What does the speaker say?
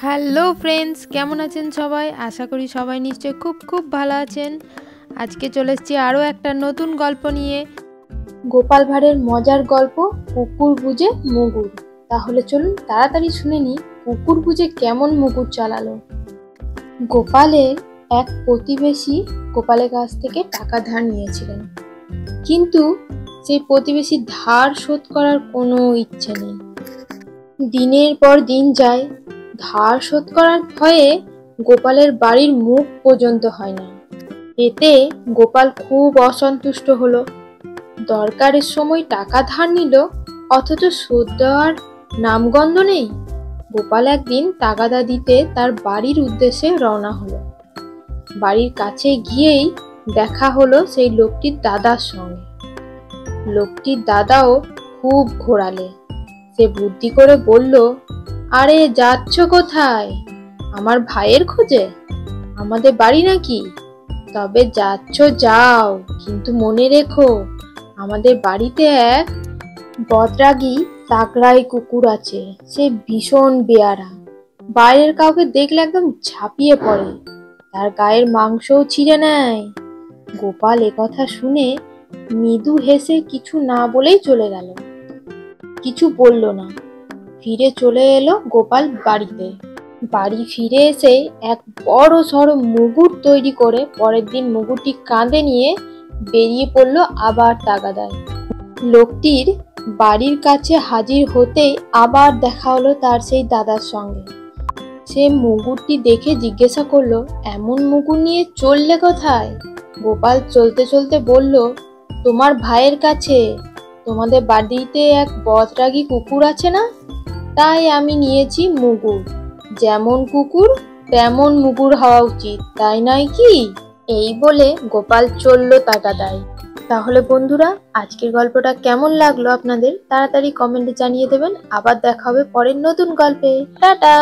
Hello friends, কেমন আছেন সবাই? আশা করি সবাই নিশ্চয়ই খুব খুব ভালো আছেন। আজকে চলে এসেছি আরও একটা নতুন গল্প নিয়ে। গোপাল ভাঁড়ের মজার গল্প কুকুর বুঝে মুগুর। তাহলে চলুন তাড়াতাড়ি শুনে নিই কুকুর বুঝে কেমন মুগুর চালালো। গোপালের এক প্রতিবেশী গোপালের কাছ থেকে টাকা ধার নিয়েছিলেন, কিন্তু সেই প্রতিবেশী ধার শোধ করার কোনো ইচ্ছে নেই। দিনের পর দিন যায়, ধার শোধ করার ভয়ে গোপালের বাড়ির মুখ পর্যন্ত হয় না। এতে গোপাল খুব অসন্তুষ্ট হলো। দরকারের সময় টাকা ধার নিল, অথচ শোধ দেওয়ার নামগন্ধ নেই। গোপাল একদিন তাগাদা দিতে তার বাড়ির উদ্দেশ্যে রওনা হলো। বাড়ির কাছে গিয়েই দেখা হলো সেই লোকটির দাদার সঙ্গে। লোকটির দাদাও খুব ঘোরালে। সে বুদ্ধি করে বলল, আরে যাচ্ছ কোথায়? আমার ভাইয়ের খোঁজে? আমাদের বাড়ি নাকি? তবে যাচ্ছ যাও, কিন্তু মনে রেখো আমাদের বাড়িতে এক বদরাগী তাগড়াই কুকুর আছে। সে ভীষণ বেয়ারা, বাইরের কাউকে দেখলে একদম ঝাঁপিয়ে পড়ে, তার গায়ের মাংসও ছিঁড়ে নেয়। গোপাল একথা শুনে মৃদু হেসে কিছু না বলেই চলে গেল। কিছু বলল না, ফিরে চলে এলো গোপাল বাড়িতে। বাড়ি ফিরে এসে এক বড় সড়ো মুগুর তৈরি করে পরের দিন মুগুরটি কাঁধে নিয়ে বেরিয়ে পড়লো আবার তাগাদায়। লোকটির বাড়ির কাছে হাজির হতেই আবার দেখা হলো তার সেই দাদার সঙ্গে। সে মুগুরটি দেখে জিজ্ঞাসা করলো, এমন মুগুর নিয়ে চললে কোথায়? গোপাল চলতে চলতে বলল, তোমার ভাইয়ের কাছে। তোমাদের বাড়িতে এক বদরাগী কুকুর আছে না, তাই আমি নিয়েছি মুগুর। যেমন কুকুর তেমন মুগুর হওয়া উচিত, তাই নয় কি? এই বলে গোপাল চলল তাগাদায়। তাহলে বন্ধুরা, আজকের গল্পটা কেমন লাগলো আপনাদের তাড়াতাড়ি কমেন্টে জানিয়ে দেবেন। আবার দেখা হবে পরের নতুন গল্পে। টাটা।